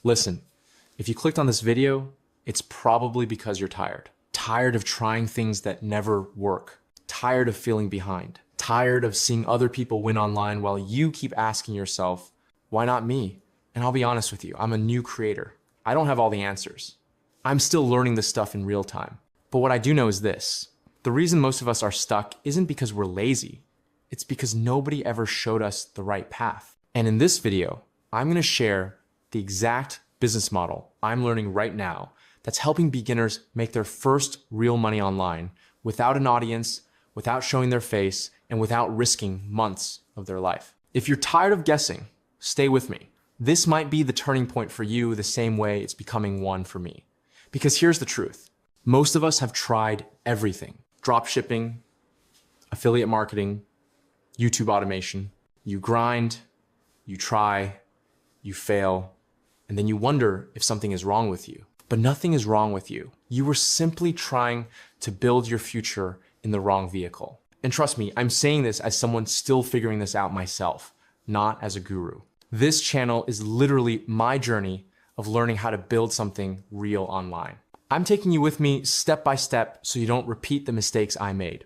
Listen, if you clicked on this video, it's probably because you're tired. Tired of trying things that never work. Tired of feeling behind. Tired of seeing other people win online while you keep asking yourself, why not me? And I'll be honest with you, I'm a new creator. I don't have all the answers. I'm still learning this stuff in real time. But what I do know is this. The reason most of us are stuck isn't because we're lazy. It's because nobody ever showed us the right path. And in this video, I'm going to share the exact business model I'm learning right now that's helping beginners make their first real money online without an audience, without showing their face, and without risking months of their life. If you're tired of guessing, stay with me. This might be the turning point for you the same way it's becoming one for me. Because here's the truth. Most of us have tried everything. Drop shipping, affiliate marketing, YouTube automation. You grind, you try, you fail, and then you wonder if something is wrong with you. But nothing is wrong with you. You were simply trying to build your future in the wrong vehicle. And trust me, I'm saying this as someone still figuring this out myself, not as a guru. This channel is literally my journey of learning how to build something real online. I'm taking you with me step by step so you don't repeat the mistakes I made.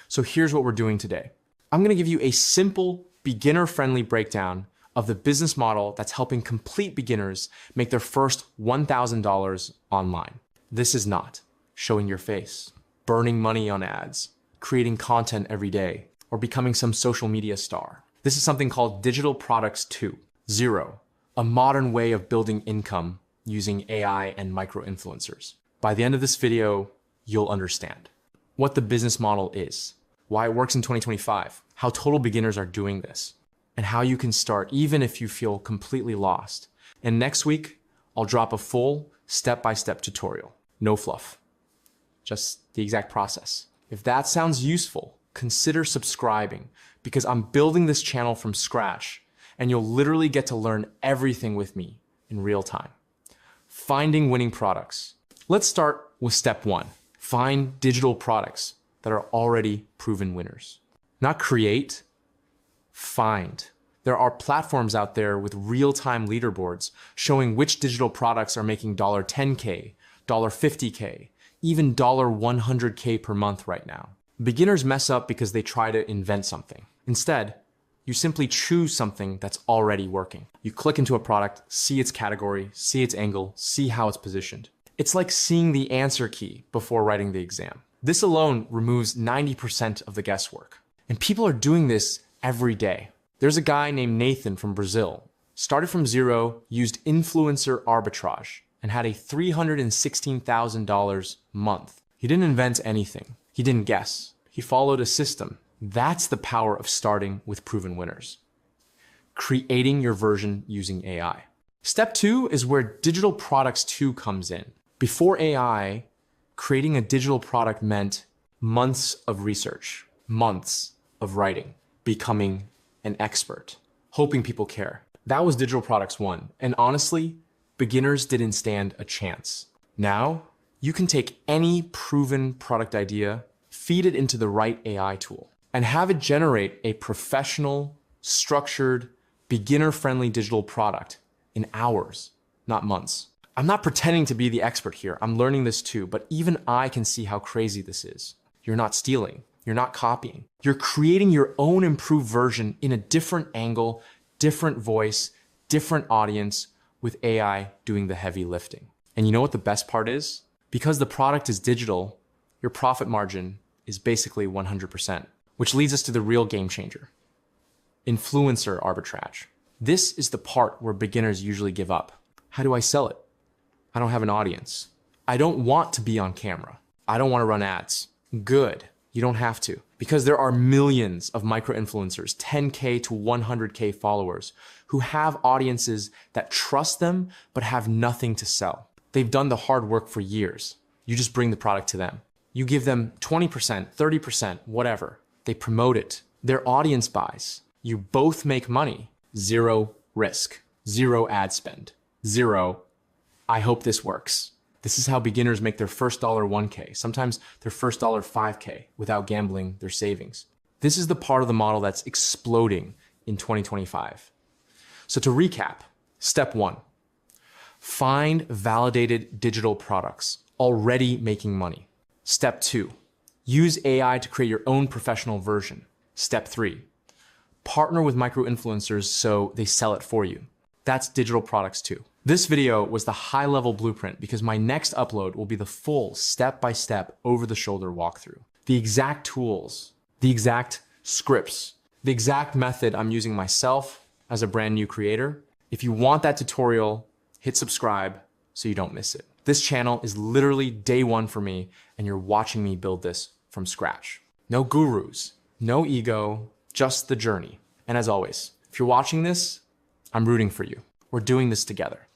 So here's what we're doing today. I'm going to give you a simple, beginner-friendly breakdown of the business model that's helping complete beginners make their first $1,000 online. This is not showing your face, burning money on ads, creating content every day, or becoming some social media star. This is something called Digital Products 2.0, a modern way of building income using AI and micro-influencers. By the end of this video, you'll understand what the business model is, why it works in 2025, how total beginners are doing this, and how you can start even if you feel completely lost. And next week, I'll drop a full step-by-step tutorial. No fluff, just the exact process. If that sounds useful, consider subscribing because I'm building this channel from scratch and you'll literally get to learn everything with me in real time. Finding winning products. Let's start with step one. Find digital products that are already proven winners. Not create, find. There are platforms out there with real-time leaderboards showing which digital products are making $10K, $50K, even $100K per month right now. Beginners mess up because they try to invent something. Instead, you simply choose something that's already working. You click into a product, see its category, see its angle, see how it's positioned. It's like seeing the answer key before writing the exam. This alone removes 90% of the guesswork. And people are doing this every day. There's a guy named Nathan from Brazil, started from zero, used influencer arbitrage, and had a $316,000 month. He didn't invent anything. He didn't guess. He followed a system. That's the power of starting with proven winners. Creating your version using AI. Step two is where Digital Products 2 comes in. Before AI, creating a digital product meant months of research, months of writing, becoming an expert, hoping people care. That was Digital Products 1. And honestly, beginners didn't stand a chance. Now, you can take any proven product idea, feed it into the right AI tool, and have it generate a professional, structured, beginner-friendly digital product in hours, not months. I'm not pretending to be the expert here. I'm learning this too, but even I can see how crazy this is. You're not stealing. You're not copying. You're creating your own improved version in a different angle, different voice, different audience, with AI doing the heavy lifting. And you know what the best part is? Because the product is digital, your profit margin is basically 100%, which leads us to the real game changer. Influencer arbitrage. This is the part where beginners usually give up. How do I sell it? I don't have an audience. I don't want to be on camera. I don't want to run ads. Good. You don't have to. Because there are millions of micro-influencers, 10K to 100K followers, who have audiences that trust them but have nothing to sell. They've done the hard work for years. You just bring the product to them. You give them 20%, 30%, whatever. They promote it. Their audience buys. You both make money. Zero risk. Zero ad spend. Zero, I hope this works. This is how beginners make their first $1K, sometimes their first $5K without gambling their savings. This is the part of the model that's exploding in 2025. So to recap, step one, Find validated digital products already making money. Step 2, use AI to create your own professional version. Step 3, partner with micro-influencers so they sell it for you. That's digital products too. This video was the high-level blueprint because my next upload will be the full step-by-step over-the-shoulder walkthrough. The exact tools, the exact scripts, the exact method I'm using myself as a brand new creator. If you want that tutorial, hit subscribe so you don't miss it. This channel is literally day one for me, and you're watching me build this from scratch. No gurus, no ego, just the journey. And as always, if you're watching this, I'm rooting for you. We're doing this together.